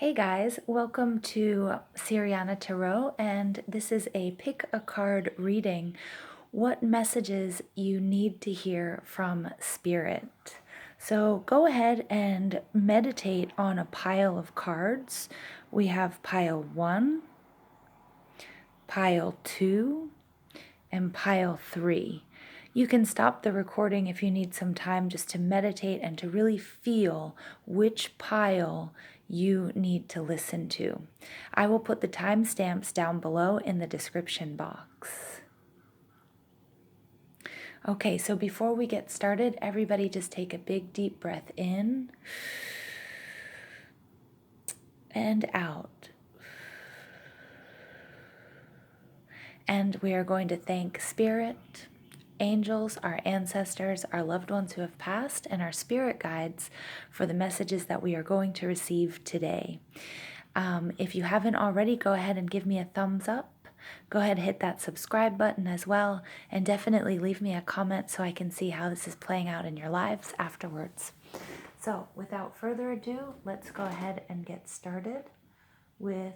Hey guys, welcome to Siriana Tarot, and this is a pick a card reading. What messages you need to hear from Spirit. So go ahead and meditate on a pile of cards. We have pile 1, pile 2, and pile 3. You can stop the recording if you need some time just to meditate and to really feel which pile you need to listen to. I will put the timestamps down below in the description box. Okay, so before we get started, everybody just take a big deep breath in and out. And we are going to thank Spirit, angels, our ancestors, our loved ones who have passed, and our spirit guides for the messages that we are going to receive today. If you haven't already, go ahead and give me a thumbs up. Go ahead and hit that subscribe button as well, and definitely leave me a comment so I can see how this is playing out in your lives afterwards. So without further ado, let's go ahead and get started with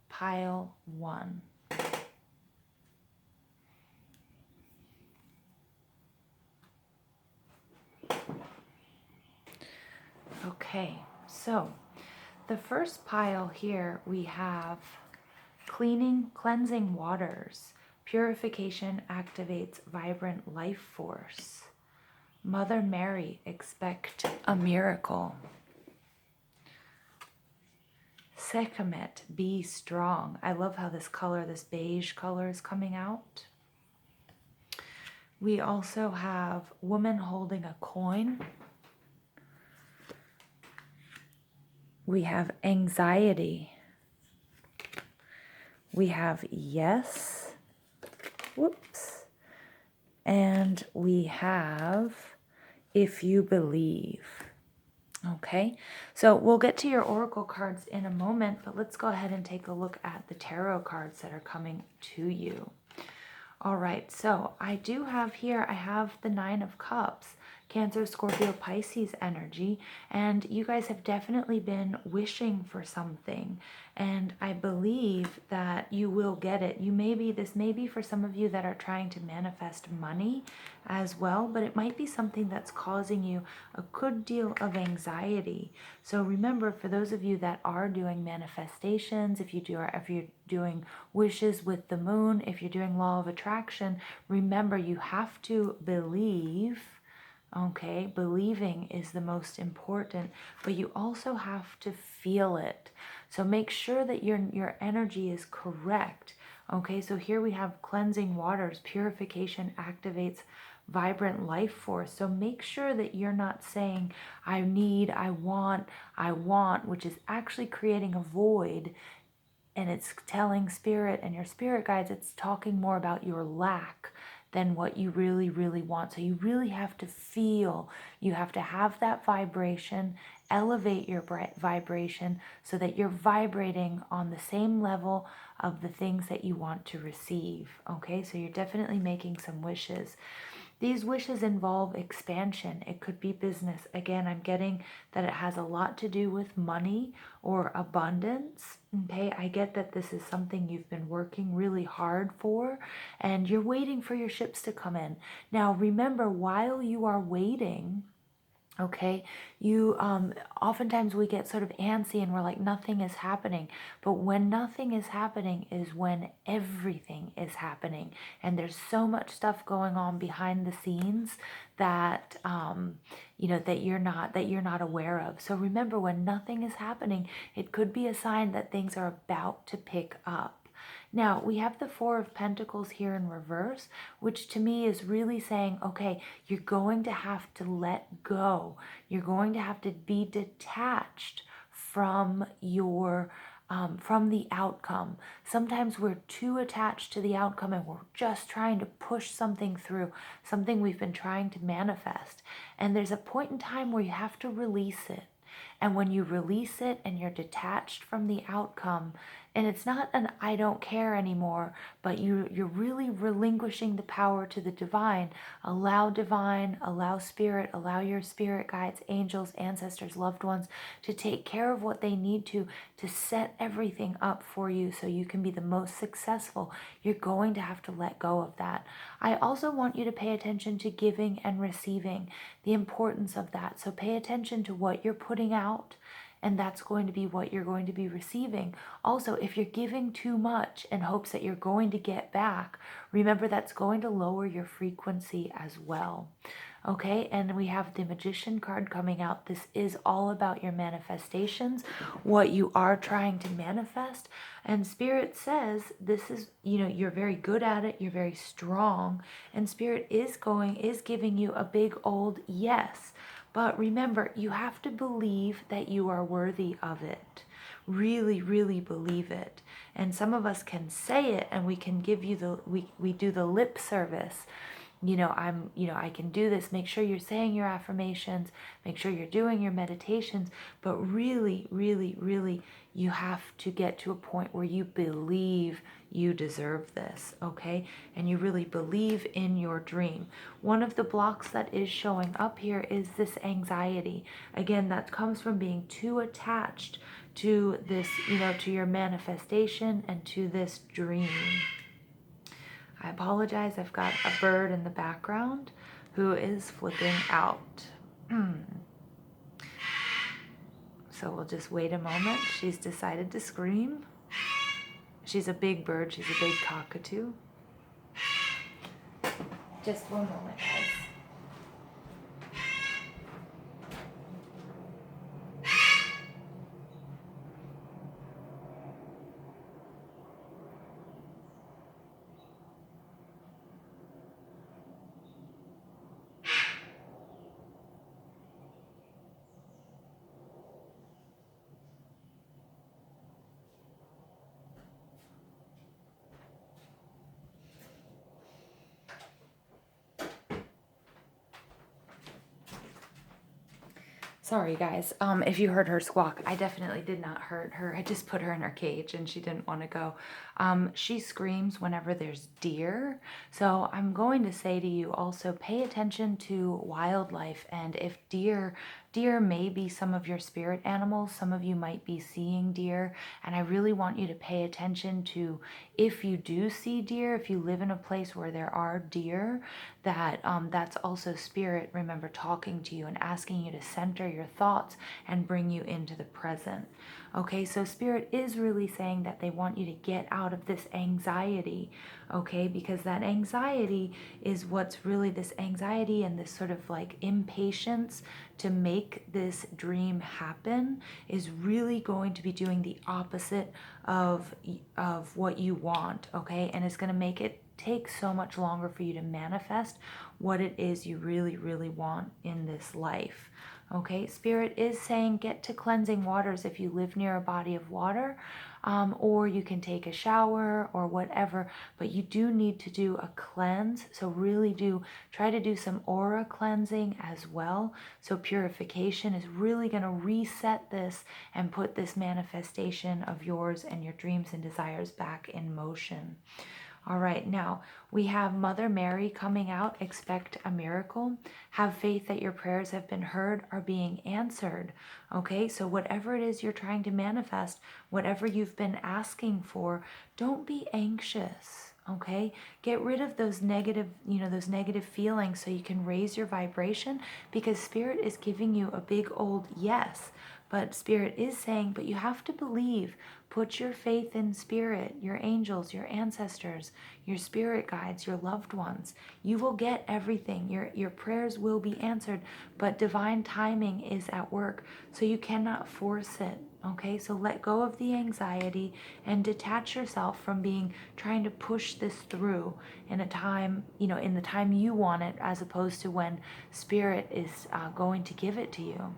pile 1. Okay, so the first pile here we have cleansing waters. Purification activates vibrant life force. Mother Mary, expect a miracle. Sekhmet, be strong. I love how this color, this beige color, is coming out. We also have woman holding a coin. We have anxiety. We have yes. Whoops. And we have if you believe. Okay, so we'll get to your oracle cards in a moment, but let's go ahead and take a look at the tarot cards that are coming to you. All right, so I do have here, I have the 9 of Cups, Cancer, Scorpio, Pisces energy, and you guys have definitely been wishing for something, and I believe that you will get it. This may be for some of you that are trying to manifest money as well, but it might be something that's causing you a good deal of anxiety. So remember, for those of you that are doing manifestations, if you're doing wishes with the moon, if you're doing law of attraction, remember you have to believe. Okay, believing is the most important, but you also have to feel it. So make sure that your energy is correct. Okay, so here we have cleansing waters. Purification activates vibrant life force. So make sure that you're not saying, I need, I want, which is actually creating a void. And it's telling spirit and your spirit guides, it's talking more about your lack than what you really, really want. So you really have to feel, you have to have that vibration, elevate your vibration so that you're vibrating on the same level of the things that you want to receive. Okay, so you're definitely making some wishes. These wishes involve expansion. It could be business. Again, I'm getting that it has a lot to do with money or abundance. Okay, I get that this is something you've been working really hard for and you're waiting for your ships to come in. Now, remember, while you are waiting, okay, you oftentimes we get sort of antsy and we're like, nothing is happening. But when nothing is happening is when everything is happening, and there's so much stuff going on behind the scenes that that you're not aware of. So remember, when nothing is happening, it could be a sign that things are about to pick up. Now, we have the 4 of Pentacles here in reverse, which to me is really saying, okay, you're going to have to let go. You're going to have to be detached from from the outcome. Sometimes we're too attached to the outcome and we're just trying to push something through, something we've been trying to manifest. And there's a point in time where you have to release it. And when you release it and you're detached from the outcome, And it's not an I don't care anymore, but you're really relinquishing the power to the divine. Allow spirit, allow your spirit guides, angels, ancestors, loved ones to take care of what they need to set everything up for you so you can be the most successful. You're going to have to let go of that. I also want you to pay attention to giving and receiving, the importance of that. So pay attention to what you're putting out, and that's going to be what you're going to be receiving. Also, if you're giving too much in hopes that you're going to get back, remember that's going to lower your frequency as well. Okay, and we have the Magician card coming out. This is all about your manifestations, what you are trying to manifest. And Spirit says this is, you're very good at it, you're very strong, and Spirit is giving you a big old yes. But remember, you have to believe that you are worthy of it. Really, really believe it. And some of us can say it, and we can give you we do the lip service. I can do this. Make sure you're saying your affirmations, make sure you're doing your meditations, but really, really, really, you have to get to a point where you believe you deserve this, okay? And you really believe in your dream. One of the blocks that is showing up here is this anxiety. Again, that comes from being too attached to this, to your manifestation and to this dream. I apologize, I've got a bird in the background who is flipping out. So we'll just wait a moment. She's decided to scream. She's a big bird, she's a big cockatoo. Just one moment, guys. Sorry, guys. If you heard her squawk, I definitely did not hurt her. I just put her in her cage and she didn't want to go. She screams whenever there's deer. So I'm going to say to you also, pay attention to wildlife. And if deer may be some of your spirit animals, some of you might be seeing deer. And I really want you to pay attention to, if you do see deer, if you live in a place where there are deer, that's also spirit, remember, talking to you and asking you to center your thoughts and bring you into the present. Okay, so spirit is really saying that they want you to get out of this anxiety, okay, because that anxiety is what's really, this anxiety and this sort of like impatience to make this dream happen is really going to be doing the opposite of what you want, okay, and it's going to make it take so much longer for you to manifest what it is you really, really want in this life. Okay, Spirit is saying get to cleansing waters if you live near a body of water, or you can take a shower or whatever, but you do need to do a cleanse. So really do try to do some aura cleansing as well. So purification is really going to reset this and put this manifestation of yours and your dreams and desires back in motion. All right, now we have Mother Mary coming out. Expect a miracle. Have faith that your prayers have been heard, are being answered. Okay, so whatever it is you're trying to manifest, whatever you've been asking for, don't be anxious. Okay, get rid of those negative, those negative feelings so you can raise your vibration, because Spirit is giving you a big old yes. But Spirit is saying, but you have to believe. Put your faith in Spirit, your angels, your ancestors, your spirit guides, your loved ones. You will get everything. Your prayers will be answered, but divine timing is at work, so you cannot force it. Okay, so let go of the anxiety and detach yourself from trying to push this through in a time, in the time you want it, as opposed to when Spirit is going to give it to you.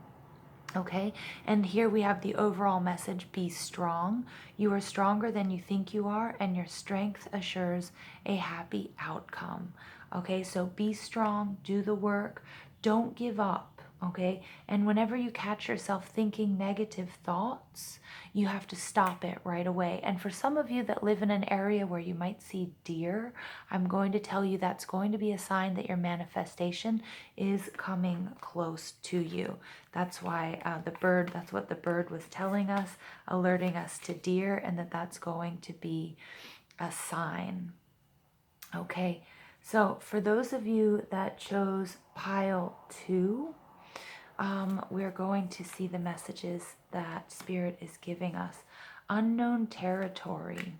Okay, and here we have the overall message: be strong. You are stronger than you think you are, and your strength assures a happy outcome. Okay, so be strong, do the work, don't give up. Okay, and whenever you catch yourself thinking negative thoughts, you have to stop it right away. And for some of you that live in an area where you might see deer, I'm going to tell you that's going to be a sign that your manifestation is coming close to you. That's why that's what the bird was telling us, alerting us to deer, and that's going to be a sign. Okay, so for those of you that chose pile 2, we're going to see the messages that Spirit is giving us. Unknown territory.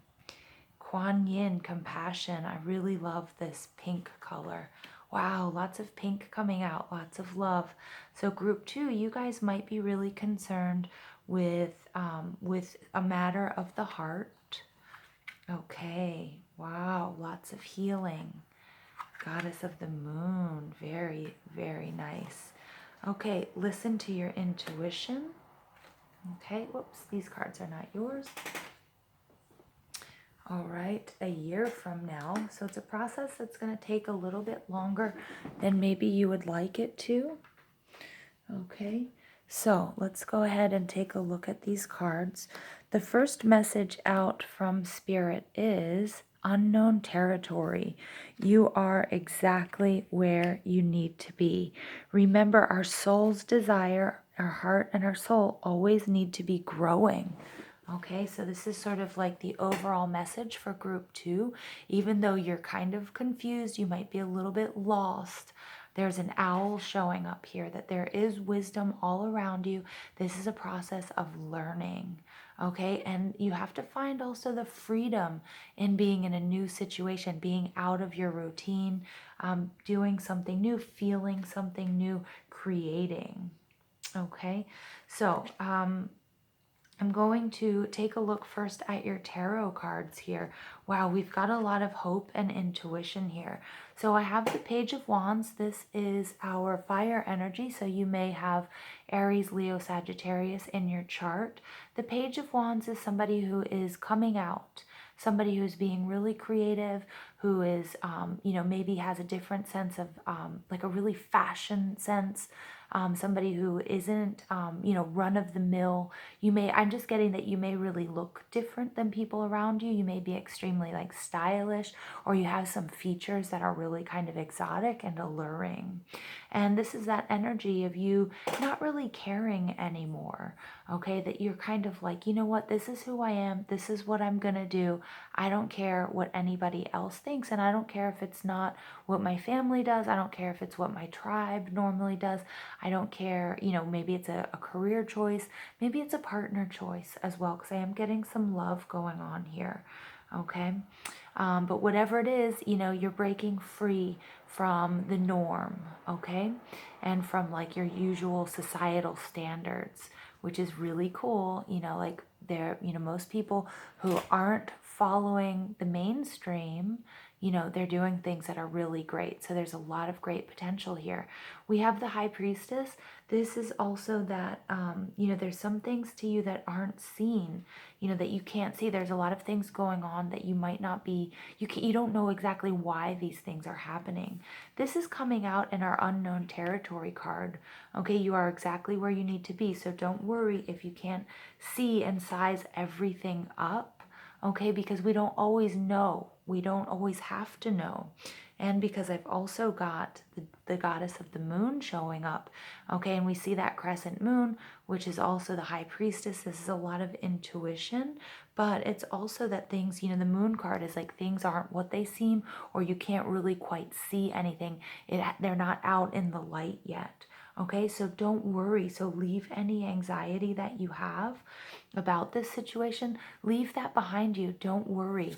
Kuan Yin, compassion. I really love this pink color. Wow, lots of pink coming out, lots of love. So group 2, you guys might be really concerned with a matter of the heart. Okay, wow, lots of healing. Goddess of the moon, very, very nice. Okay, listen to your intuition. Okay, whoops, these cards are not yours. All right, a year from now. So it's a process that's going to take a little bit longer than maybe you would like it to. Okay, so let's go ahead and take a look at these cards. The first message out from Spirit is unknown territory. You are exactly where you need to be. Remember, our soul's desire, our heart and our soul always need to be growing. Okay, so this is sort of like the overall message for group 2. Even though you're kind of confused, you might be a little bit lost. There's an owl showing up here, that there is wisdom all around you. This is a process of learning. Okay, and you have to find also the freedom in being in a new situation, being out of your routine, doing something new, feeling something new, creating. Okay, so I'm going to take a look first at your tarot cards here. Wow, we've got a lot of hope and intuition here. So I have the Page of Wands. This is our fire energy, so you may have Aries, Leo, Sagittarius in your chart. The Page of Wands is somebody who is coming out, somebody who's being really creative, who is, maybe has a different sense of, like a really fashion sense, somebody who isn't, run of the mill. I'm just getting that you may really look different than people around you. You may be extremely like stylish, or you have some features that are really kind of exotic and alluring. And this is that energy of you not really caring anymore. Okay, that you're kind of like, you know what, this is who I am. This is what I'm going to do. I don't care what anybody else thinks. And I don't care if it's not what my family does. I don't care if it's what my tribe normally does. I don't care, maybe it's a career choice. Maybe it's a partner choice as well, because I am getting some love going on here. Okay. But whatever it is, you're breaking free from the norm. Okay. And from like your usual societal standards, which is really cool. Like most people who aren't following the mainstream, they're doing things that are really great. So there's a lot of great potential here. We have the High Priestess. This is also that, there's some things to you that aren't seen, that you can't see. There's a lot of things going on that you might not be, you don't know exactly why these things are happening. This is coming out in our unknown territory card. Okay, you are exactly where you need to be. So don't worry if you can't see and size everything up. Okay, because we don't always know. We don't always have to know. And because I've also got the goddess of the moon showing up. Okay, and we see that crescent moon, which is also the High Priestess. This is a lot of intuition, but it's also that things, the moon card is like things aren't what they seem, or you can't really quite see anything. They're not out in the light yet. Okay, so don't worry. So leave any anxiety that you have about this situation, leave that behind you. Don't worry.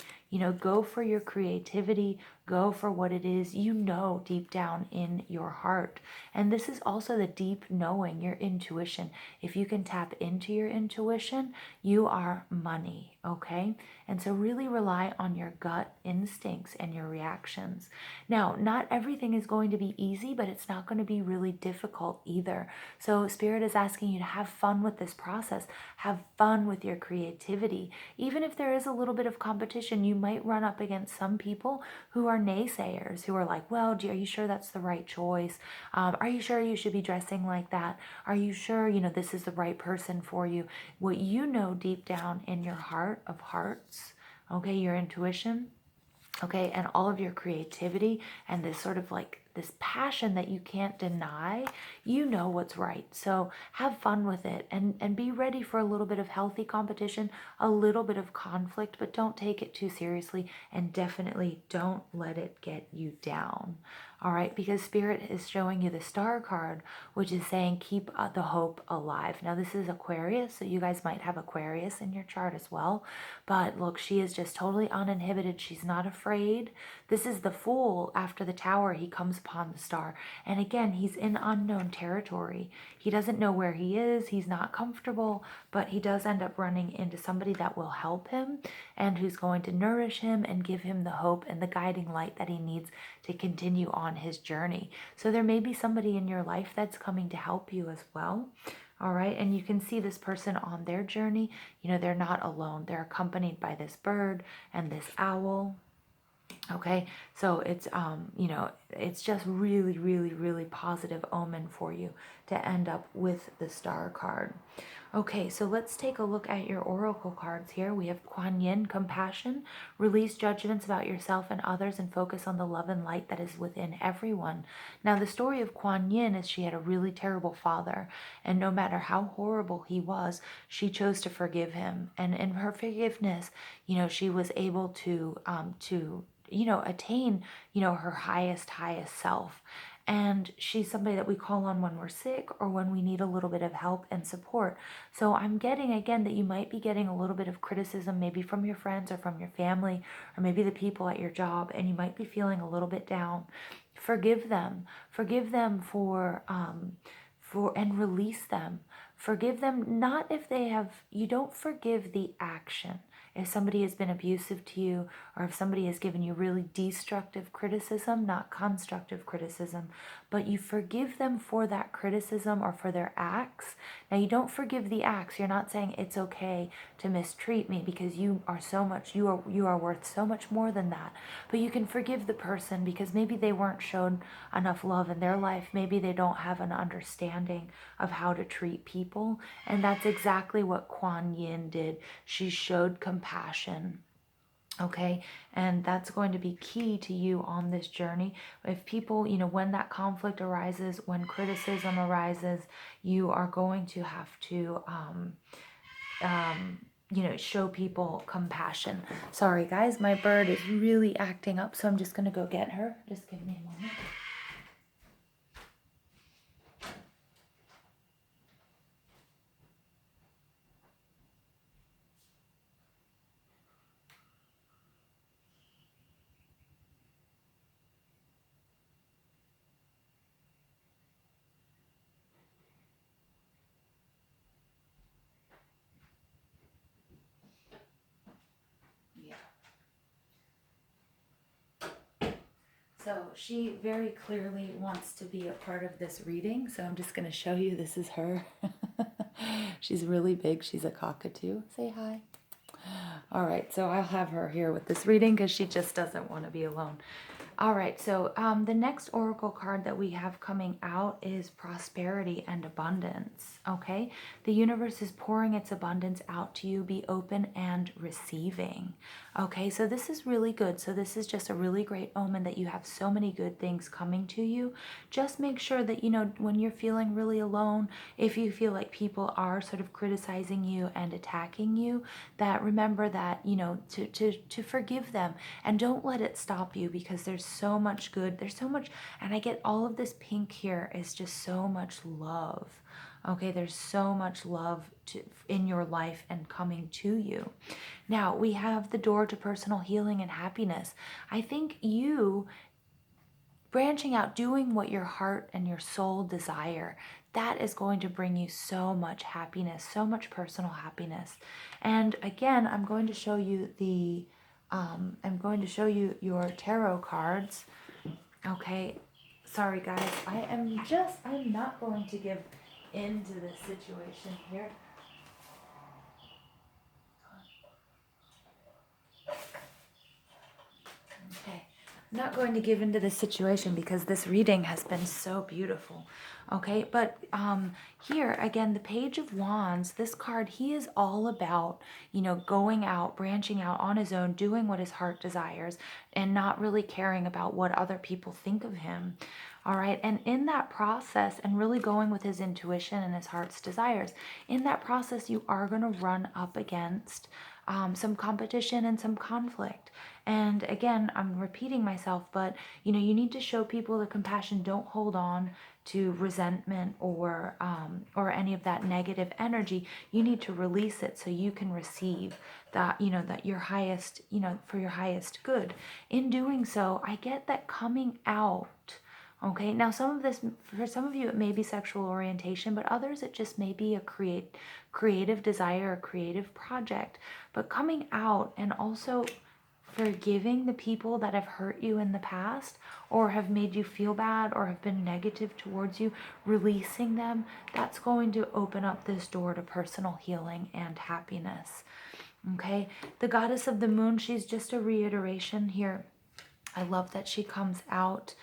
Go for your creativity, go for what it is deep down in your heart. And this is also the deep knowing, your intuition. If you can tap into your intuition, you are money, okay? And so really rely on your gut instincts and your reactions. Now, not everything is going to be easy, but it's not going to be really difficult either. So Spirit is asking you to have fun with this process. Have fun fun with your creativity. Even if there is a little bit of competition, you might run up against some people who are naysayers, who are like, well, are you sure that's the right choice? Are you sure you should be dressing like that? Are you sure, this is the right person for you? What you know deep down in your heart of hearts, okay, your intuition, okay, and all of your creativity and this sort of like this passion that you can't deny, you know what's right. So have fun with it, and be ready for a little bit of healthy competition, a little bit of conflict, but don't take it too seriously, and definitely don't let it get you down. All right, because Spirit is showing you the Star card, which is saying keep the hope alive. Now this is Aquarius, so you guys might have Aquarius in your chart as well. But look, she is just totally uninhibited. She's not afraid. This is the Fool. After the Tower, he comes upon the Star. And again, he's in unknown territory. He doesn't know where he is. He's not comfortable, but he does end up running into somebody that will help him and who's going to nourish him and give him the hope and the guiding light that he needs to continue on his journey. So there may be somebody in your life that's coming to help you as well. All right, and you can see this person on their journey. They're not alone. They're accompanied by this bird and this owl. Okay, so it's it's just really, really, really positive omen for you to end up with the Star card. Okay, so let's take a look at your oracle cards here. We have Kuan Yin, compassion, release judgments about yourself and others and focus on the love and light that is within everyone. Now, the story of Kuan Yin is she had a really terrible father, and no matter how horrible he was, she chose to forgive him. And in her forgiveness, she was able to attain, her highest self. And she's somebody that we call on when we're sick or when we need a little bit of help and support. So I'm getting, again, that you might be getting a little bit of criticism, maybe from your friends or from your family, or maybe the people at your job, and you might be feeling a little bit down. Forgive them. Forgive them and release them. Forgive them, not if they have, you don't forgive the action. If somebody has been abusive to you, or if somebody has given you really destructive criticism, not constructive criticism, but you forgive them for that criticism or for their acts. Now, you don't forgive the acts. You're not saying it's okay to mistreat me because you are so much, you are worth so much more than that. But you can forgive the person because maybe they weren't shown enough love in their life. Maybe they don't have an understanding of how to treat people. And that's exactly what Kuan Yin did. She showed compassion. Okay, and that's going to be key to you on this journey. If people, when that conflict arises, when criticism arises, you are going to have to, show people compassion. Sorry, guys, my bird is really acting up, so I'm just going to go get her. Just give me a moment. So she very clearly wants to be a part of this reading. So I'm just going to show you. This is her. She's really big. She's a cockatoo. Say hi. All right. So I'll have her here with this reading because she just doesn't want to be alone. All right, so the next oracle card that we have coming out is prosperity and abundance, okay? The universe is pouring its abundance out to you. Be open and receiving, okay? So this is really good. So this is just a really great omen that you have so many good things coming to you. Just make sure that, when you're feeling really alone, if you feel like people are sort of criticizing you and attacking you, that remember that, to forgive them, and don't let it stop you, because there's so much good. There's so much, and I get all of this pink here is just so much love. Okay, there's so much love in your life and coming to you. Now, we have the door to personal healing and happiness. I think you branching out, doing what your heart and your soul desire, that is going to bring you so much happiness, so much personal happiness. And again, I'm going to show you your tarot cards. Okay, sorry guys, I'm not going to give into this situation here. I'm not going to give into this situation because this reading has been so beautiful. Okay, but here again, the Page of Wands, this card, he is all about, you know, going out, branching out on his own, doing what his heart desires, and not really caring about what other people think of him. All right, and in that process, and really going with his intuition and his heart's desires, in that process, you are going to run up against some competition and some conflict. And again, I'm repeating myself, but you know, you need to show people the compassion. Don't hold on to resentment or any of that negative energy. You need to release it so you can receive that, you know, that your highest, you know, for your highest good. In doing so, I get that coming out. Okay, now some of this, for some of you, it may be sexual orientation, but others, it just may be a creative desire, a creative project. But coming out and also forgiving the people that have hurt you in the past or have made you feel bad or have been negative towards you, releasing them, that's going to open up this door to personal healing and happiness. Okay, the goddess of the moon, she's just a reiteration here. I love that she comes out.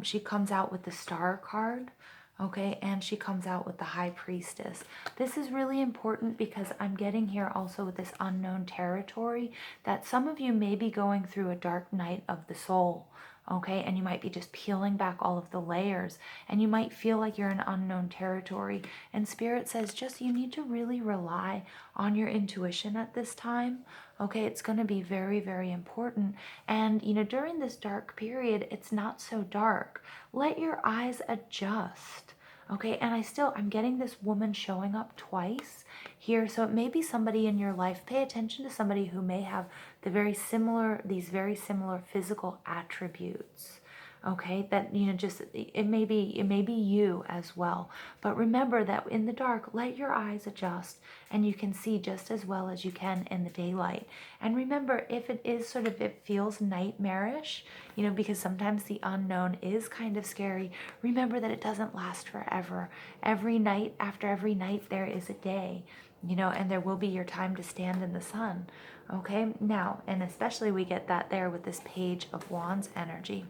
She comes out with the Star card. Okay, and she comes out with the High Priestess. This is really important because I'm getting here also with this unknown territory that some of you may be going through a dark night of the soul. Okay, and you might be just peeling back all of the layers, and you might feel like you're in unknown territory. And Spirit says just you need to really rely on your intuition at this time. Okay, it's going to be very, very important. And you know, during this dark period, it's not so dark. Let your eyes adjust. Okay, and I'm getting this woman showing up twice here. So it may be somebody in your life. Pay attention to somebody who may have these very similar physical attributes. Okay, that, you know, just it may be you as well. But remember that in the dark, let your eyes adjust and you can see just as well as you can in the daylight. And remember, if it is sort of, it feels nightmarish, you know, because sometimes the unknown is kind of scary, remember that it doesn't last forever. Every night, after every night, there is a day, you know, and there will be your time to stand in the sun. Okay, now, and especially we get that there with this Page of Wands energy.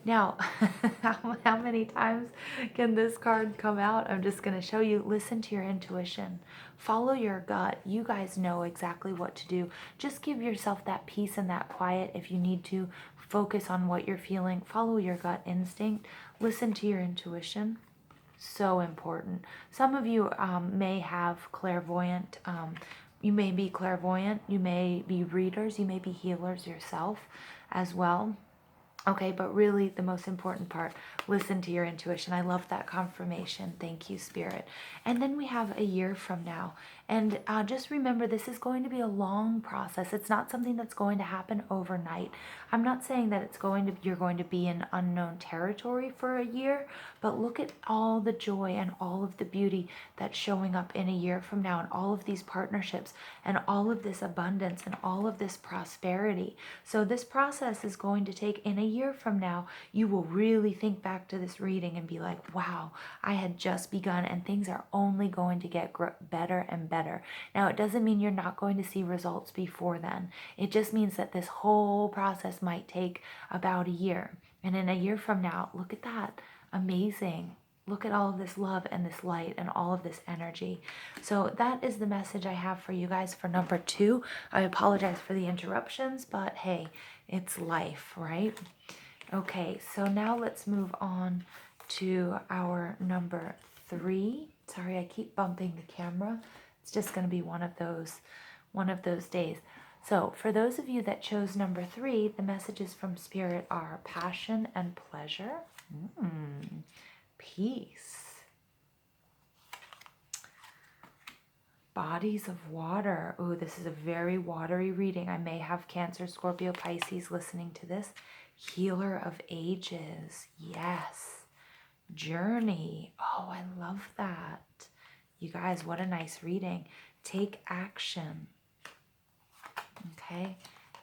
Now, how many times can this card come out? I'm just going to show you. Listen to your intuition. Follow your gut. You guys know exactly what to do. Just give yourself that peace and that quiet if you need to. Focus on what you're feeling. Follow your gut instinct. Listen to your intuition. So important. Some of you may have clairvoyant, you may be clairvoyant, you may be readers, you may be healers yourself as well. Okay, but really the most important part, listen to your intuition. I love that confirmation. Thank you, Spirit. And then we have a year from now. And just remember, this is going to be a long process. It's not something that's going to happen overnight. I'm not saying that you're going to be in unknown territory for a year, but look at all the joy and all of the beauty that's showing up in a year from now, and all of these partnerships and all of this abundance and all of this prosperity. So this process is going to take, in a year from now, you will really think back to this reading and be like, wow, I had just begun and things are only going to get better and better. Now, it doesn't mean you're not going to see results before then. It just means that this whole process might take about a year. And in a year from now, look at that. Amazing. Look at all of this love and this light and all of this energy. So that is the message I have for you guys for number 2. I apologize for the interruptions, but hey, it's life, right? Okay, so now let's move on to our number 3. Sorry, I keep bumping the camera. It's just going to be one of those days. So for those of you that chose number 3, the messages from Spirit are passion and pleasure. Peace. Bodies of water. Oh, this is a very watery reading. I may have Cancer, Scorpio, Pisces listening to this. Healer of ages. Yes. Journey. Oh, I love that. You guys, what a nice reading. Take action. Okay.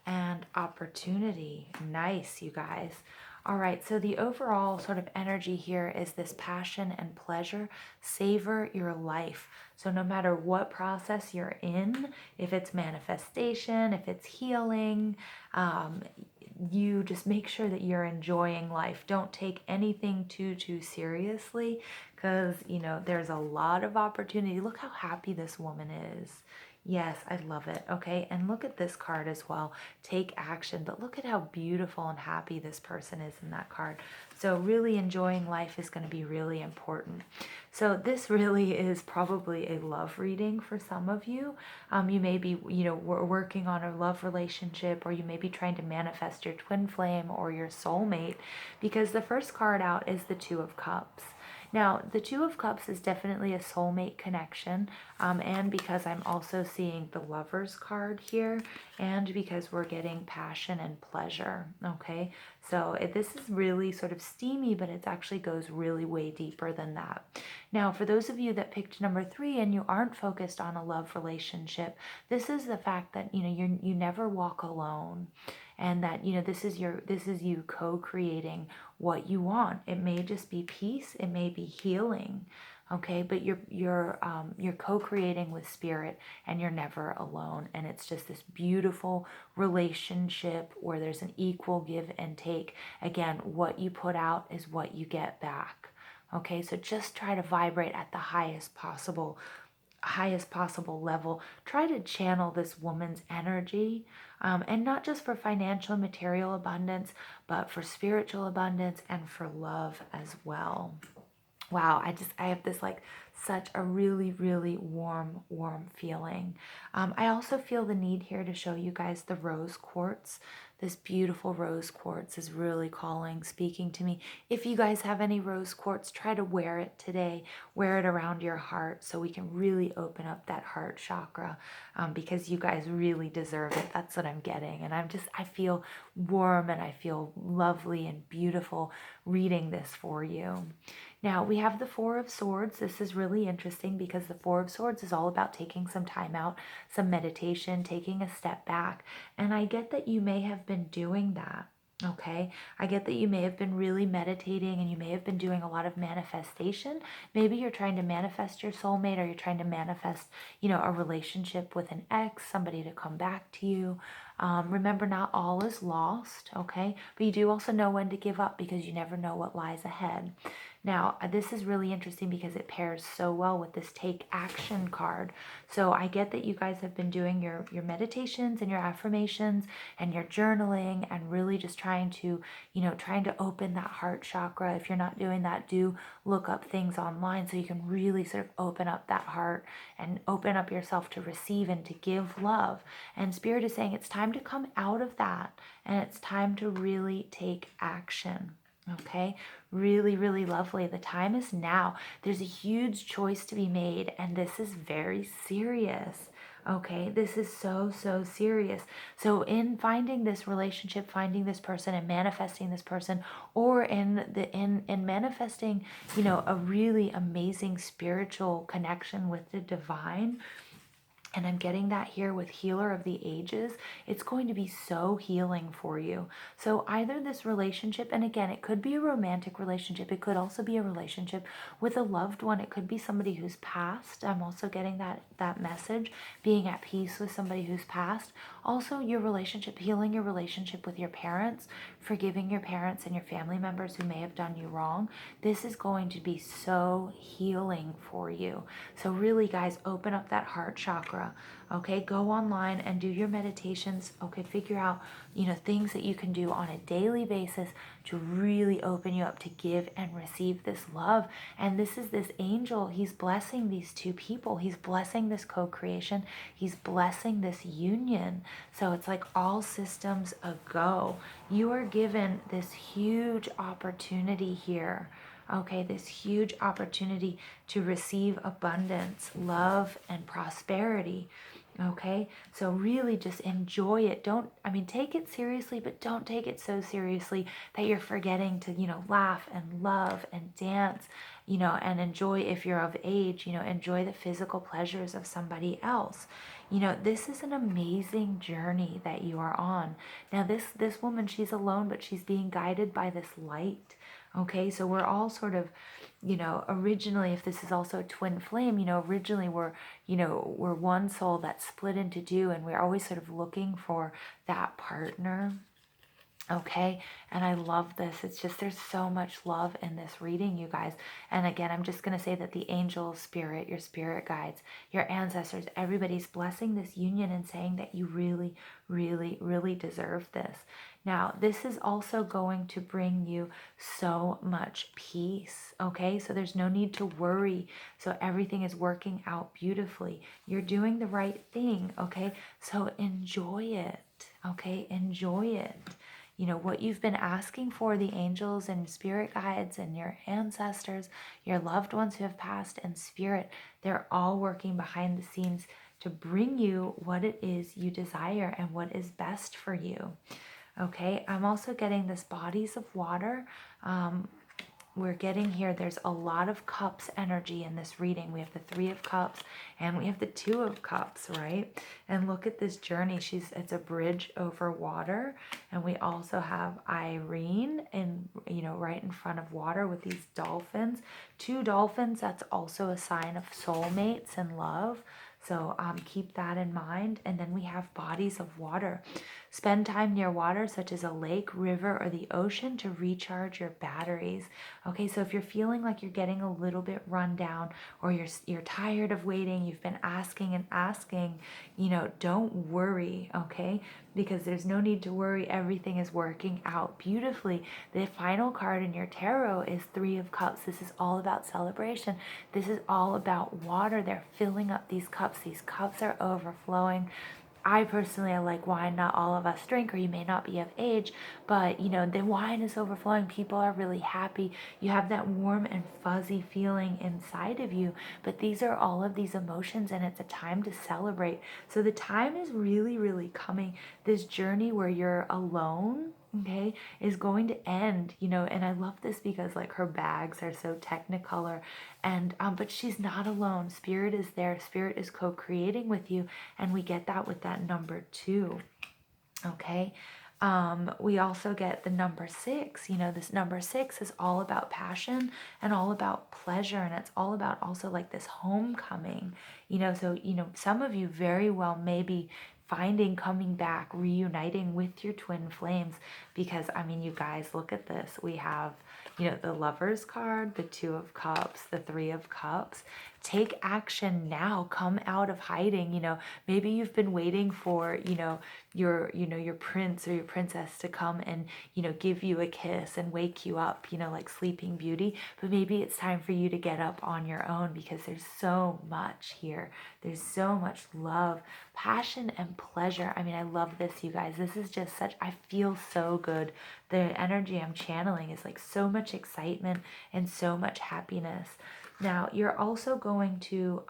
And opportunity. Nice, you guys. All right, so the overall sort of energy here is this passion and pleasure. Savor your life. So no matter what process you're in, if it's manifestation, if it's healing, you just make sure that you're enjoying life. Don't take anything too seriously, because, you know, there's a lot of opportunity. Look how happy this woman is. Yes, I love it. Okay, and look at this card as well. Take action, but look at how beautiful and happy this person is in that card. So really enjoying life is going to be really important. So this really is probably a love reading for some of you. You may be, you know, working on a love relationship, or you may be trying to manifest your twin flame or your soulmate, because the first card out is the Two of Cups. Now, the Two of Cups is definitely a soulmate connection, and because I'm also seeing the Lovers card here, and because we're getting passion and pleasure, okay? So this is really sort of steamy, but it actually goes really way deeper than that. Now, for those of you that picked number 3 and you aren't focused on a love relationship, this is the fact that, you know, you never walk alone, and that, you know, this is you co-creating what you want. It may just be peace, it may be healing, okay, but you're co-creating with spirit, and you're never alone, and it's just this beautiful relationship where there's an equal give and take. Again, what you put out is what you get back. Okay, so just try to vibrate at the highest possible level. Try to channel this woman's energy, and not just for financial and material abundance, but for spiritual abundance and for love as well. Wow, I have this like such a really warm feeling. I also feel the need here to show you guys the rose quartz. This beautiful rose quartz is really speaking to me. If you guys have any rose quartz, try to wear it today. Wear it around your heart so we can really open up that heart chakra, because you guys really deserve it. That's what I'm getting. And I feel warm and I feel lovely and beautiful reading this for you. Now, we have the Four of Swords. This is really interesting because the Four of Swords is all about taking some time out, some meditation, taking a step back. And I get that you may have been doing that. Okay, I get that you may have been really meditating, and you may have been doing a lot of manifestation. Maybe you're trying to manifest your soulmate, or you're trying to manifest, you know, a relationship with an ex, somebody to come back to you. Remember, not all is lost, okay? But you do also know when to give up, because you never know what lies ahead. Now, this is really interesting because it pairs so well with this Take Action card. So I get that you guys have been doing your meditations and your affirmations and your journaling, and really just trying to, you know, trying to open that heart chakra. If you're not doing that, do look up things online so you can really sort of open up that heart and open up yourself to receive and to give love. And Spirit is saying it's time to come out of that, and it's time to really take action. Okay, really lovely. The time is now. There's a huge choice to be made, and this is very serious. Okay, this is so serious. So in finding this relationship, finding this person and manifesting this person, or in manifesting, you know, a really amazing spiritual connection with the divine, and I'm getting that here with Healer of the Ages, it's going to be so healing for you. So either this relationship, and again, it could be a romantic relationship. It could also be a relationship with a loved one. It could be somebody who's passed. I'm also getting that message, being at peace with somebody who's passed. Also, your relationship, healing your relationship with your parents, forgiving your parents and your family members who may have done you wrong. This is going to be so healing for you. So really, guys, open up that heart chakra. Okay, go online and do your meditations. Okay, figure out, you know, things that you can do on a daily basis to really open you up to give and receive this love. And this is this angel. He's blessing these two people. He's blessing this co-creation. He's blessing this union. So it's like all systems a go. You are given this huge opportunity here. Okay, this huge opportunity to receive abundance, love, and prosperity. Okay, so really just enjoy it. Take it seriously, but don't take it so seriously that you're forgetting to, you know, laugh and love and dance, you know, and enjoy, if you're of age, you know, enjoy the physical pleasures of somebody else. You know, this is an amazing journey that you are on. Now, this woman, she's alone, but she's being guided by this light. Okay, so we're all sort of, you know, originally, if this is also a twin flame, you know, originally we're one soul that's split into two, and we're always sort of looking for that partner. Okay, and I love this. It's just there's so much love in this reading, you guys. And again, I'm just going to say that the angel spirit, your spirit guides, your ancestors, everybody's blessing this union and saying that you really, really, really deserve this. Now, this is also going to bring you so much peace. Okay, so there's no need to worry. So everything is working out beautifully. You're doing the right thing. Okay, so enjoy it. Okay, enjoy it. You know, what you've been asking for, the angels and spirit guides and your ancestors, your loved ones who have passed, and spirit, they're all working behind the scenes to bring you what it is you desire and what is best for you. Okay, I'm also getting this bodies of water. We're getting here, there's a lot of cups energy in this reading. We have the 3 of cups and we have the 2 of cups, right? And look at this journey. It's a bridge over water. And we also have Irene in, you know, right in front of water with these dolphins. 2 dolphins, that's also a sign of soulmates and love. So keep that in mind. And then we have bodies of water. Spend time near water, such as a lake, river, or the ocean to recharge your batteries. Okay, so if you're feeling like you're getting a little bit run down, or you're tired of waiting, you've been asking and asking, you know, don't worry, okay? Because there's no need to worry. Everything is working out beautifully. The final card in your tarot is 3 of Cups. This is all about celebration. This is all about water. They're filling up these cups. These cups are overflowing. I personally, I like wine. Not all of us drink, or you may not be of age, but you know, the wine is overflowing. People are really happy. You have that warm and fuzzy feeling inside of you, but these are all of these emotions, and it's a time to celebrate. So the time is really, really coming. This journey where you're alone, okay, is going to end, you know. And I love this because like her bags are so technicolor, and but she's not alone. Spirit is there. Spirit is co-creating with you, and we get that with that number 2. Okay, we also get the number 6. You know, this number 6 is all about passion and all about pleasure, and it's all about also like this homecoming, you know. So you know, some of you very well may be finding, coming back, reuniting with your twin flames, because I mean, you guys, look at this. We have, you know, the Lovers card, the 2 of Cups, the 3 of Cups. Take action now. Come out of hiding. You know, maybe you've been waiting for, you know, your prince or your princess to come and, you know, give you a kiss and wake you up, you know, like Sleeping Beauty. But maybe it's time for you to get up on your own, because there's so much here. There's so much love, passion, and pleasure. I mean, I love this, you guys. This is just such, I feel so good. The energy I'm channeling is like so much excitement and so much happiness. Now, you're also going to,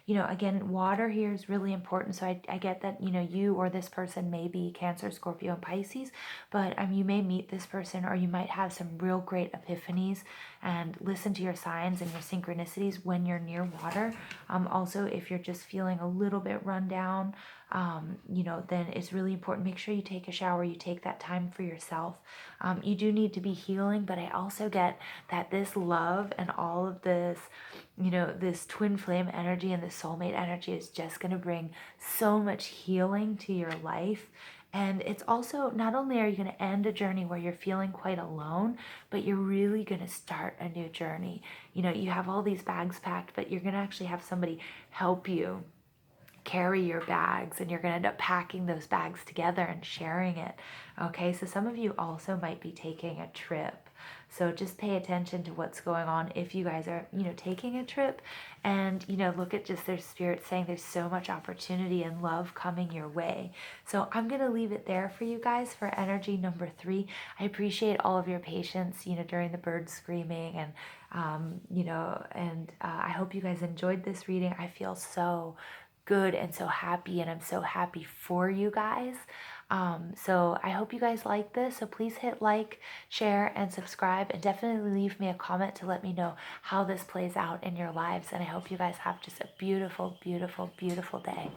you know, again, water here is really important. So I get that, you know, you or this person may be Cancer, Scorpio, and Pisces, but you may meet this person, or you might have some real great epiphanies and listen to your signs and your synchronicities when you're near water. Also, if you're just feeling a little bit run down, you know, then it's really important. Make sure you take a shower, you take that time for yourself. You do need to be healing, but I also get that this love and all of this, you know, this twin flame energy and this soulmate energy is just going to bring so much healing to your life. And it's also, not only are you going to end a journey where you're feeling quite alone, but you're really going to start a new journey. You know, you have all these bags packed, but you're going to actually have somebody help you carry your bags, and you're going to end up packing those bags together and sharing it. Okay, so some of you also might be taking a trip. So just pay attention to what's going on if you guys are, you know, taking a trip, and, you know, look at just their spirit saying there's so much opportunity and love coming your way. So I'm going to leave it there for you guys for energy number 3. I appreciate all of your patience, you know, during the bird screaming, and, you know, and I hope you guys enjoyed this reading. I feel so good and so happy, and I'm so happy for you guys. So I hope you guys like this. So please hit like, share, and subscribe, and definitely leave me a comment to let me know how this plays out in your lives. And I hope you guys have just a beautiful, beautiful, beautiful day.